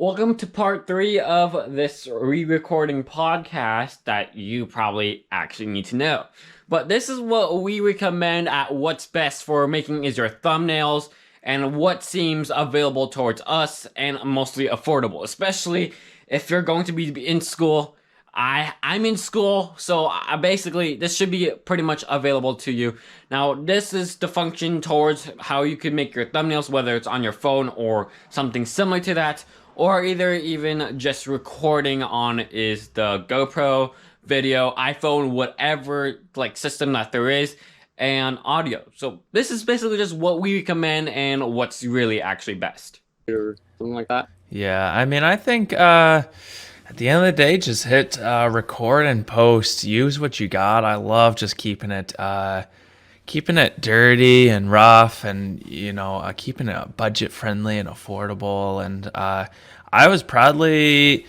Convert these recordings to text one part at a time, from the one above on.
Welcome to part 3 of this re-recording podcast that you probably actually need to know. But this is what we recommend at what's best for making is your thumbnails and what seems available towards us and mostly affordable, especially if you're going to be in school. I'm in school, so basically this should be pretty much available to you. Now, this is the function towards how you can make your thumbnails, whether it's on your phone or something similar to that, or either even just recording on is the GoPro, video, iPhone, whatever like system that there is, and audio. So this is basically just what we recommend and what's really actually best. Or something like that. Yeah, I mean, I think at the end of the day, just hit record and post. Use what you got. I love just keeping it dirty and rough, and keeping it budget friendly and affordable. And I was proudly,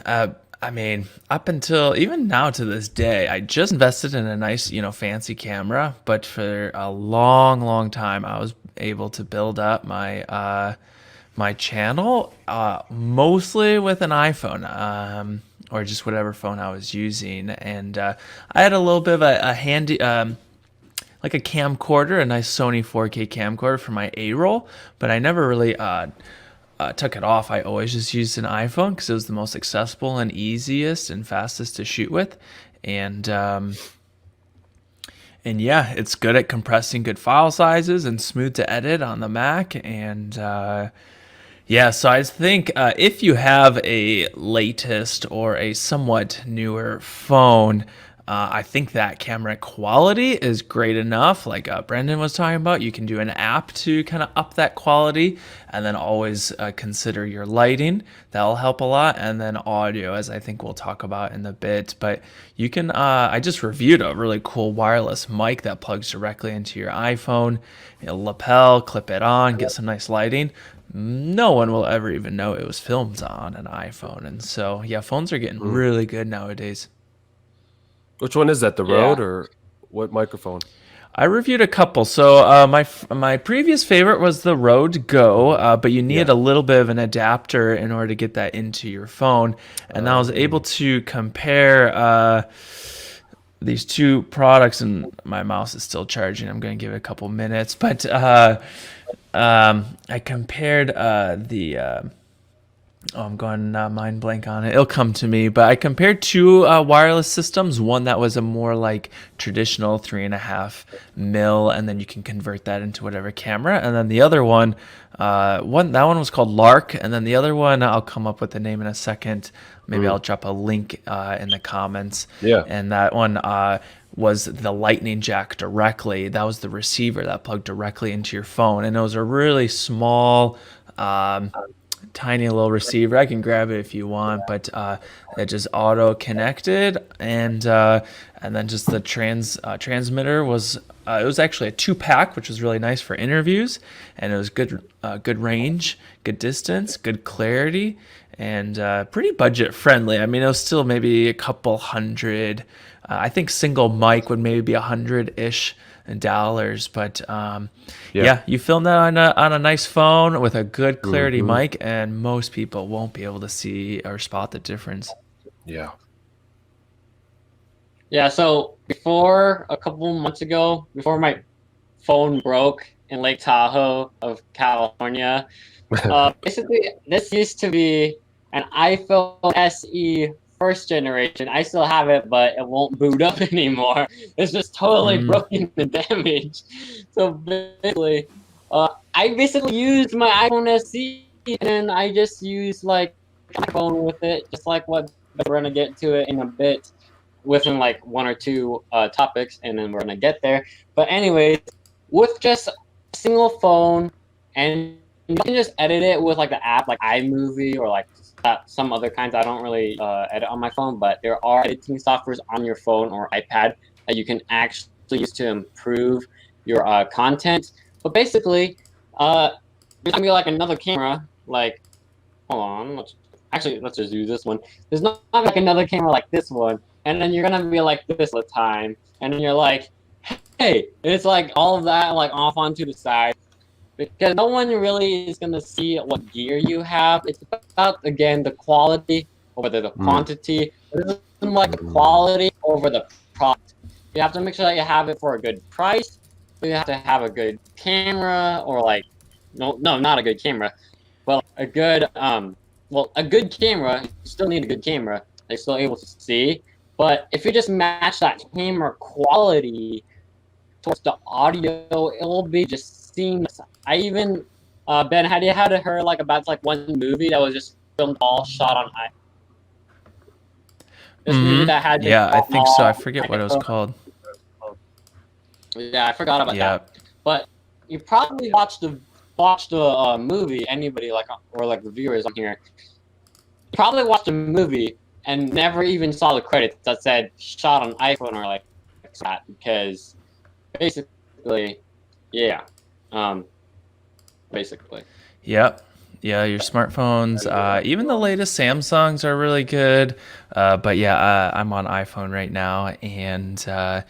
I mean, up until even now to this day, I just invested in a nice, fancy camera. But for a long, long time, I was able to build up my channel mostly with an iPhone, or just whatever phone I was using. And I had a little bit of a handy like a camcorder, a nice Sony 4K camcorder for my A-roll, but I never really took it off. I always just used an iPhone because it was the most accessible and easiest and fastest to shoot with. And yeah, it's good at compressing good file sizes and smooth to edit on the Mac. And yeah, so I think if you have a latest or a somewhat newer phone, I think that camera quality is great enough. Like Brendan was talking about, you can do an app to kind of up that quality, and then always consider your lighting. That'll help a lot. And then audio, as I think we'll talk about in a bit. But you can, I just reviewed a really cool wireless mic that plugs directly into your iPhone. Lapel, clip it on, get some nice lighting. No one will ever even know it was filmed on an iPhone. And so, yeah, phones are getting really good nowadays. Which one is that? The Rode or what microphone? I reviewed a couple. So my previous favorite was the Rode Go, but you needed a little bit of an adapter in order to get that into your phone. And I was able to compare these two products, and my mouse is still charging. I'm going to give it a couple minutes, but I compared I'm going mind blank on it. It'll come to me. But I compared two wireless systems. One that was a more like traditional 3.5 mil, and then you can convert that into whatever camera. And then the other one, that one was called Lark, and then the other one I'll come up with the name in a second. Maybe I'll drop a link in the comments. Yeah. And that one was the lightning jack directly. That was the receiver that plugged directly into your phone, and it was a really small, tiny little receiver. I can grab it if you want, but it just auto connected, and then just the transmitter was it was actually a 2-pack, which was really nice for interviews, and it was good range, good distance, good clarity, and pretty budget friendly. I mean, it was still maybe a couple hundred. I think single mic would maybe be $100-ish, but yeah, you film that on a nice phone with a good clarity mic, and most people won't be able to see or spot the difference. Yeah. Yeah, so before a couple months ago, before my phone broke in Lake Tahoe of California, basically this used to be an iPhone SE first generation. I still have it, but it won't boot up anymore. It's just totally broken and damaged. So basically, I basically used my iPhone SE, and I just used like my phone with it, just like what we're gonna get to it in a bit, within like one or two topics, and then we're gonna get there. But anyways, with just a single phone, and you can just edit it with like the app, like iMovie or like some other kinds. I don't really edit on my phone, but there are editing softwares on your phone or iPad that you can actually use to improve your content. But basically, there's gonna be like another camera. Like, hold on, let's just use this one. There's not like another camera like this one, and then you're gonna be like this all the time, and then you're like, hey, it's like all of that like off onto the side. because no one really is going to see what gear you have. It's about, again, the quality over the quantity. It isn't like the quality over the product. You have to make sure that you have it for a good price. You have to have a good camera, or like, no, not a good camera, but a good a good camera. You still need a good camera. They're still able to see. But if you just match that camera quality towards the audio, it'll be just seamless. I even Ben, had you heard like about like one movie that was just filmed all shot on this movie that had yeah, I think so. I forget what it was called. Yeah, I forgot about that. But you probably watched the movie. Anybody like, or like the viewers on here probably watched a movie and never even saw the credits that said shot on iPhone or like that, because basically, basically. Yep. Yeah, your smartphones, even the latest Samsungs are really good. But yeah, I'm on iPhone right now, and I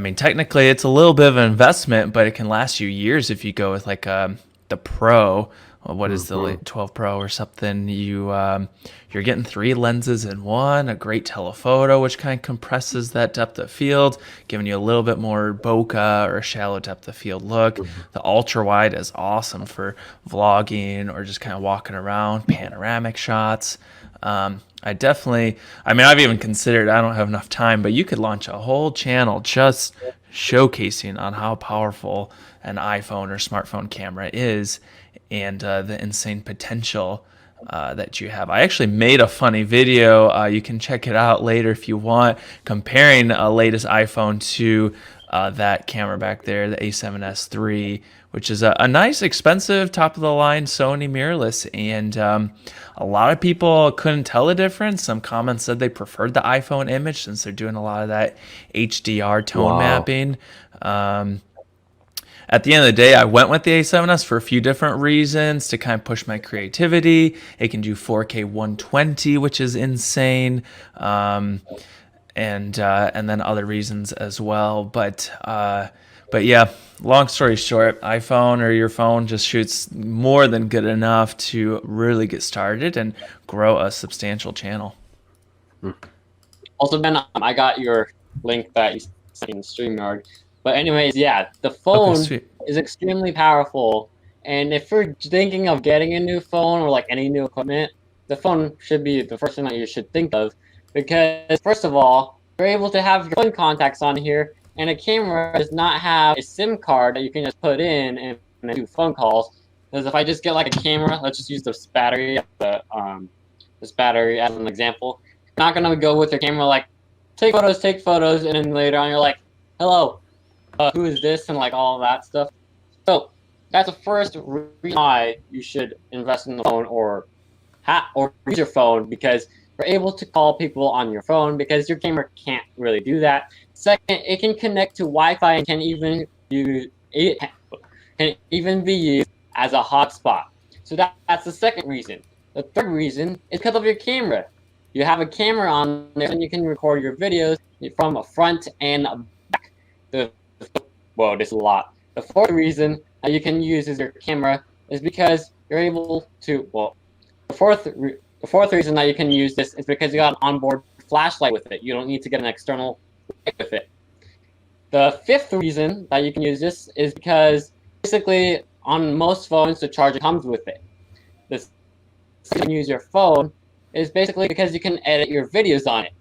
mean, technically it's a little bit of an investment, but it can last you years if you go with like the Pro. What is the 12 Pro or something? You're getting 3 lenses in one, a great telephoto, which kind of compresses that depth of field, giving you a little bit more bokeh or a shallow depth of field look. The ultra wide is awesome for vlogging or just kind of walking around, panoramic shots. I've even considered, I don't have enough time, but you could launch a whole channel just showcasing on how powerful an iPhone or smartphone camera is, and the insane potential that you have. I actually made a funny video. You can check it out later if you want, comparing a latest iPhone to that camera back there, the A7S III, which is a nice, expensive, top-of-the-line Sony mirrorless. And a lot of people couldn't tell the difference. Some comments said they preferred the iPhone image since they're doing a lot of that HDR tone mapping. At the end of the day, I went with the A7S for a few different reasons to kind of push my creativity. It can do 4K 120, which is insane, and then other reasons as well. But yeah, long story short, iPhone or your phone just shoots more than good enough to really get started and grow a substantial channel. Also, Ben, I got your link that you sent in StreamYard. But anyways, yeah, the phone is extremely powerful, and if you're thinking of getting a new phone or like any new equipment, the phone should be the first thing that you should think of, because first of all, you're able to have your phone contacts on here, and a camera does not have a SIM card that you can just put in and do phone calls. Because if I just get like a camera, let's just use this battery as an example. You're not gonna go with your camera like take photos, and then later on you're like, hello. Who is this, and like all of that stuff. So that's the first reason why you should invest in the phone or use your phone, because you're able to call people on your phone, because your camera can't really do that. Second, it can connect to Wi-Fi and can even be used as a hotspot. So that's the second reason. The third reason is because of your camera. You have a camera on there, and you can record your videos from a front and a back. Whoa, this is a lot. The fourth reason that you can use your camera is because you're able to, the fourth reason that you can use this is because you got an onboard flashlight with it. You don't need to get an external light with it. The fifth reason that you can use this is because basically on most phones the charger comes with it. This you can use your phone is basically because you can edit your videos on it.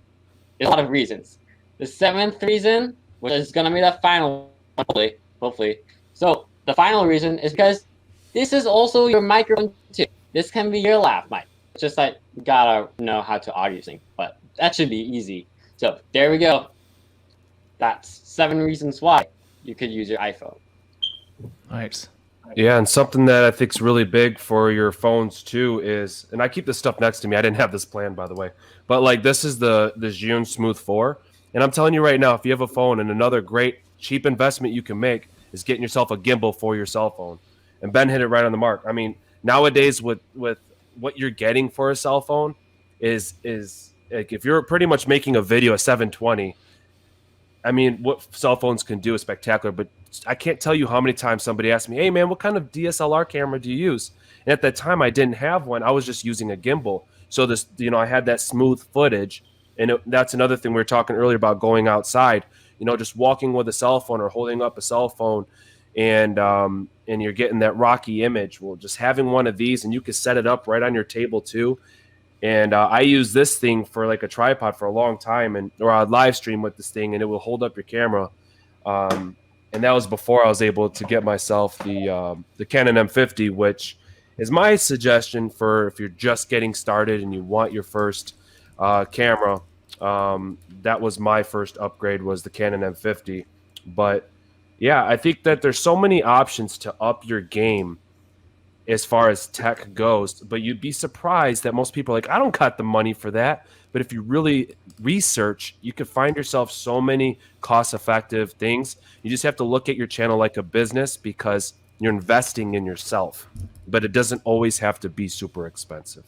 There's a lot of reasons. The seventh reason, which is going to be the final one, hopefully. So the final reason is because this is also your microphone too. This can be your lav mic. It's just like you gotta know how to audio sync, but that should be easy. So there we go. That's 7 reasons why you could use your iPhone. Nice. Yeah, and something that I think is really big for your phones too is, and I keep this stuff next to me. I didn't have this planned, by the way, but like this is the Zhiyun Smooth 4, and I'm telling you right now, if you have a phone, and another great cheap investment you can make is getting yourself a gimbal for your cell phone. And Ben hit it right on the mark. I mean, nowadays with what you're getting for a cell phone is like if you're pretty much making a video at 720. I mean, what cell phones can do is spectacular, but I can't tell you how many times somebody asked me, hey man, what kind of DSLR camera do you use? And at that time I didn't have one. I was just using a gimbal. So this, I had that smooth footage. And that's another thing we were talking earlier about going outside, just walking with a cell phone or holding up a cell phone and you're getting that rocky image. Well, just having one of these, and you can set it up right on your table too. And I use this thing for like a tripod for a long time, or I'd live stream with this thing, and it will hold up your camera. And that was before I was able to get myself the Canon M50, which is my suggestion for if you're just getting started and you want your first camera. That was my first upgrade, was the Canon M50. But yeah, I think that there's so many options to up your game as far as tech goes, but you'd be surprised that most people are like, I don't got the money for that. But if you really research, you could find yourself so many cost-effective things. You just have to look at your channel like a business, because you're investing in yourself, but it doesn't always have to be super expensive.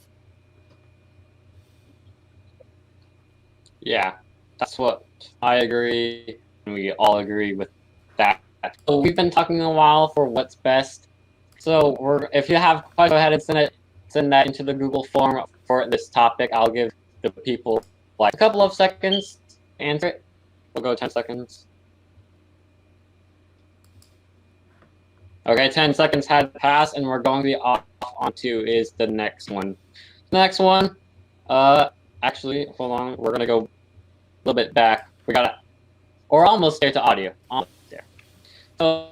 Yeah, that's what I agree. And we all agree with that. So we've been talking a while for what's best. So if you have questions, go ahead and send that into the Google form for this topic. I'll give the people like a couple of seconds to answer it. We'll go 10 seconds. Okay, 10 seconds had passed, and we're going to be off onto is the next one. The next one, actually, hold on. We're going to go a little bit back. We're almost there to audio. Almost there. So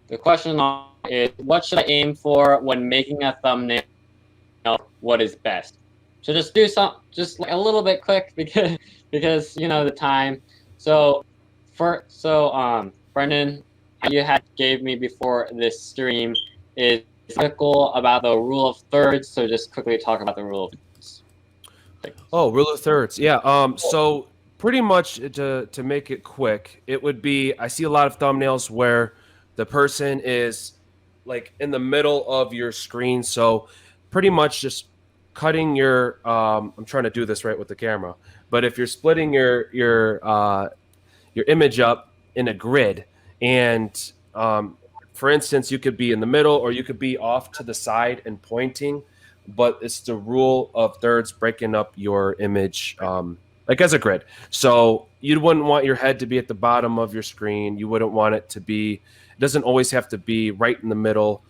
the question is, what should I aim for when making a thumbnail? What is best? So just do just like a little bit quick because the time. So Brendan, you had gave me before this stream is article about the rule of thirds. So just quickly talk about the rule of thirds. Oh, rule of thirds. Yeah. So pretty much to make it quick, it would be, I see a lot of thumbnails where the person is like in the middle of your screen. So pretty much just cutting your, I'm trying to do this right with the camera, but if you're splitting your image up in a grid, and for instance, you could be in the middle or you could be off to the side and pointing, but it's the rule of thirds, breaking up your image like as a grid. So you wouldn't want your head to be at the bottom of your screen. You wouldn't want it to be, it doesn't always have to be right in the middle.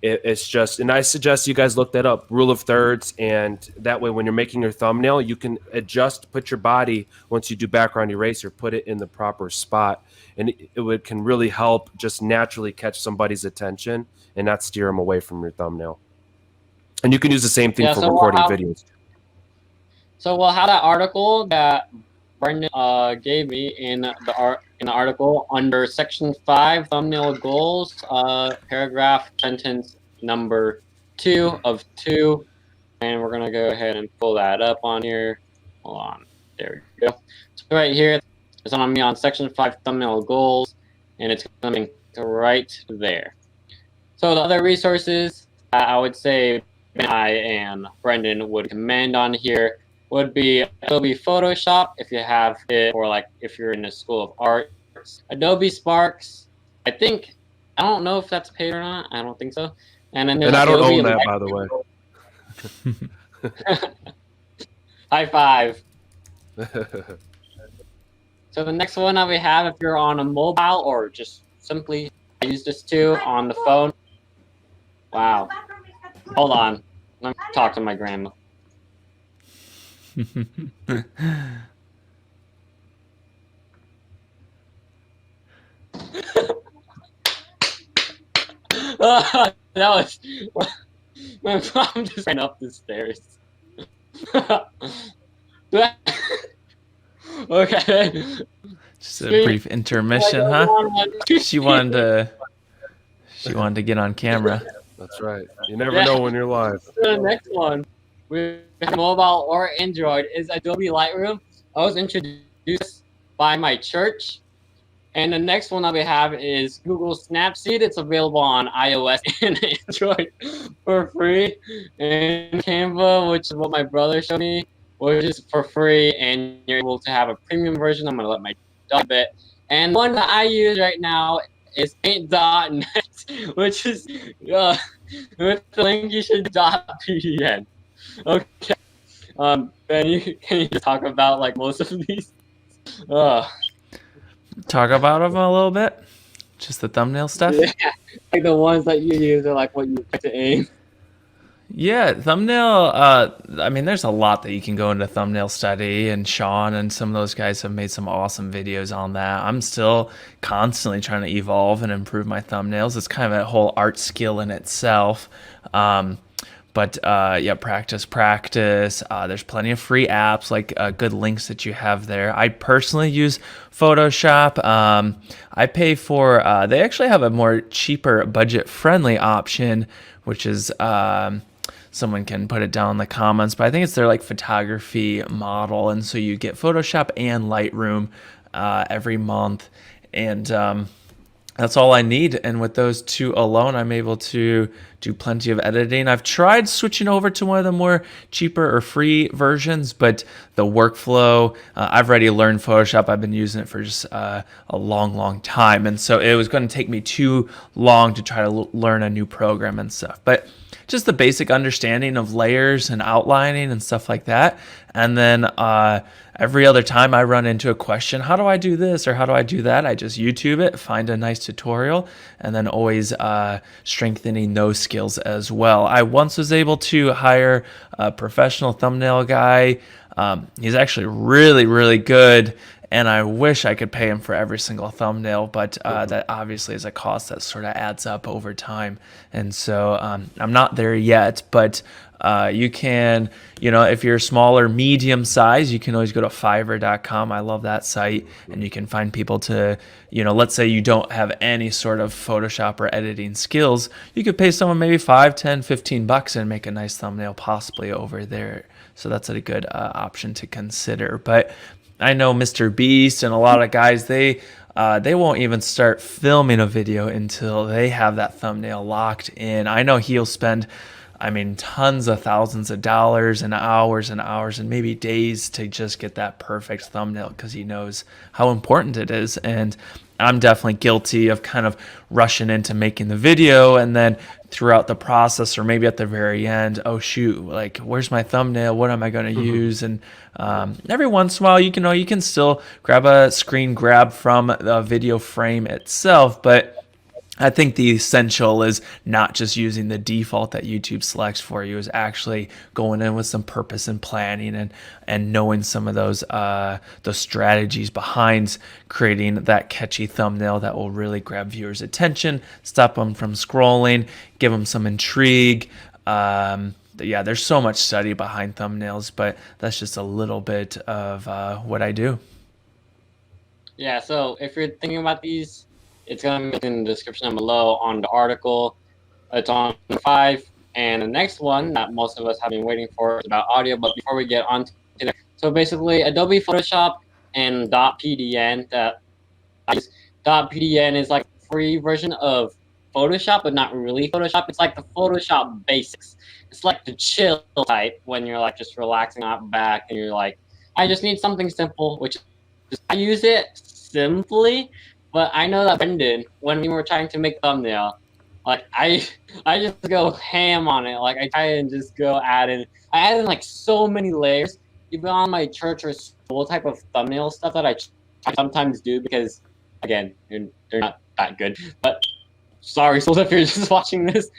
It's just, and I suggest you guys look that up, rule of thirds, and that way when you're making your thumbnail, you can put your body, once you do background eraser, put it in the proper spot, and it can really help just naturally catch somebody's attention and not steer them away from your thumbnail. And you can use the same thing for recording videos. So we'll have that article that Brendan gave me in the article under section 5 thumbnail goals, paragraph sentence number 2 of 2, and we're gonna go ahead and pull that up on here. Hold on, there we go. So right here, it's on me on section 5 thumbnail goals, and it's coming right there. So the other resources I would say I and Brendan would commend on here would be Adobe Photoshop if you have it, or like if you're in a school of art. Adobe Sparks, I don't know if that's paid or not. I don't think so. And then I don't Adobe own that, by the way. High five. So the next one that we have, if you're on a mobile or just simply use this too on the phone. Wow. Hold on. Let me talk to my grandma. That was my mom just ran up the stairs. Okay. Just a brief intermission, huh? She wanted to get on camera. That's right. You never know when you're live. The next one, we have mobile or Android, is Adobe Lightroom. I was introduced by my church. And the next one that we have is Google Snapseed. It's available on iOS and Android for free. And Canva, which is what my brother showed me, which is for free, and you're able to have a premium version. I'm gonna let my dog bit. And one that I use right now is paint.net, which is with the link you should .pdn. Okay. Ben, can you talk about like most of these? Talk about them a little bit. Just the thumbnail stuff. Yeah, like the ones that you use are like what you pick to aim. Yeah, thumbnail. I mean, there's a lot that you can go into thumbnail study, and Sean and some of those guys have made some awesome videos on that. I'm still constantly trying to evolve and improve my thumbnails. It's kind of a whole art skill in itself. But yeah, practice. There's plenty of free apps, like good links that you have there. I personally use Photoshop. I pay for, they actually have a more cheaper, budget-friendly option, which is, someone can put it down in the comments, but I think it's their like photography model. And so you get Photoshop and Lightroom every month. And that's all I need. And with those two alone, I'm able to do plenty of editing. I've tried switching over to one of the more cheaper or free versions, but the workflow, I've already learned Photoshop. I've been using it for just a long time. And so it was going to take me too long to try to learn a new program and stuff. But just the basic understanding of layers and outlining and stuff like that. And then every other time I run into a question, how do I do this or how do I do that? I just YouTube it, find a nice tutorial, and then always strengthening those skills as well. I once was able to hire a professional thumbnail guy. He's actually really good, and I wish I could pay him for every single thumbnail, but that obviously is a cost that sort of adds up over time. And so I'm not there yet, but you can, if you're smaller, medium size, you can always go to Fiverr.com. I love that site. And you can find people to, let's say you don't have any sort of Photoshop or editing skills. You could pay someone maybe $5, $10, $15 and make a nice thumbnail possibly over there. So that's a good option to consider. But I know Mr. Beast and a lot of guys, they won't even start filming a video until they have that thumbnail locked in. I know he'll spend, tons of thousands of dollars and hours and maybe days to just get that perfect thumbnail because he knows how important it is. And I'm definitely guilty of kind of rushing into making the video, and then throughout the process or maybe at the very end, oh shoot, like where's my thumbnail? What am I going to use? And every once in a while, you can still grab a screen grab from the video frame itself, but I think the essential is not just using the default that YouTube selects for you, is actually going in with some purpose and planning and knowing some of those strategies behind creating that catchy thumbnail that will really grab viewers' attention, stop them from scrolling, give them some intrigue. Yeah, there's so much study behind thumbnails, but that's just a little bit of what I do. Yeah, so if you're thinking about these, it's going to be in the description down below on the article. It's on 5. And the next one that most of us have been waiting for is about audio. But before we get on to that, so basically Adobe Photoshop and .pdn, .pdn is like a free version of Photoshop, but not really Photoshop. It's like the Photoshop basics. It's like the chill type when you're like just relaxing out back and you're like, I just need something simple, which is, I use it simply. But I know that Brendan, when we were trying to make thumbnail, like I just go ham on it. Like I try and just go I add in like so many layers, even on my church or school type of thumbnail stuff that I sometimes do because, again, they're not that good. But sorry, schools, if you're just watching this.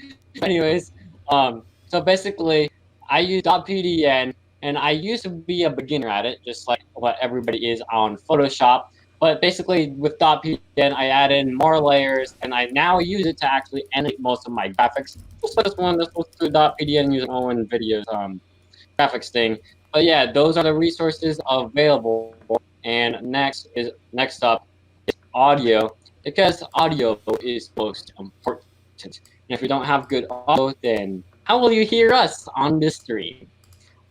Anyways, so basically, I use .pdn, and I used to be a beginner at it, just like what everybody is on Photoshop. But basically, with .pdn, I add in more layers, and I now use it to actually animate most of my graphics. Just like this one that's supposed to do .pdn using Owen Video's graphics thing. But yeah, those are the resources available. And next up is audio, because audio is most important. And if you don't have good audio, then how will you hear us on this stream?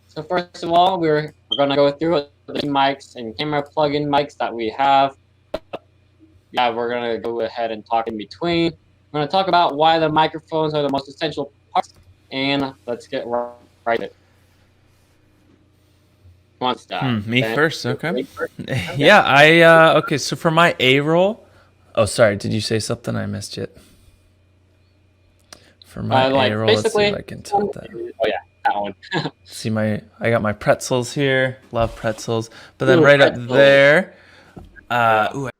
So first of all, we're gonna go through the mics and camera plug-in mics that we have. Yeah, we're gonna go ahead and talk in between. We're gonna talk about why the microphones are the most essential. essential parts, and let's get right to it. wants that? Me Ben? first, okay. Yeah, okay, so for my A roll, oh, sorry, did you say something? I missed it. For my A roll, let's see if I can tell that. Oh yeah, that one. I got my pretzels here. Love pretzels. But then right up there,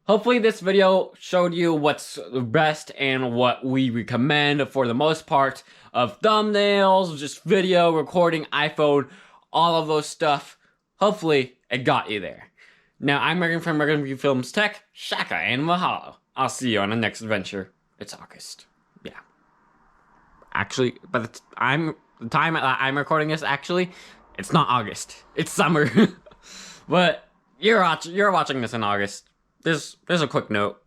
hopefully this video showed you what's the best and what we recommend for the most part of thumbnails, just video, recording, iPhone, all of those stuff. Hopefully it got you there. Now, I'm Reagan from ReaganVFilms Tech, Shaka and Mahalo. I'll see you on the next adventure. It's August. Yeah. Actually, by the time I'm recording this, actually, it's not August. It's summer. But you're watching this in August. There's a quick note.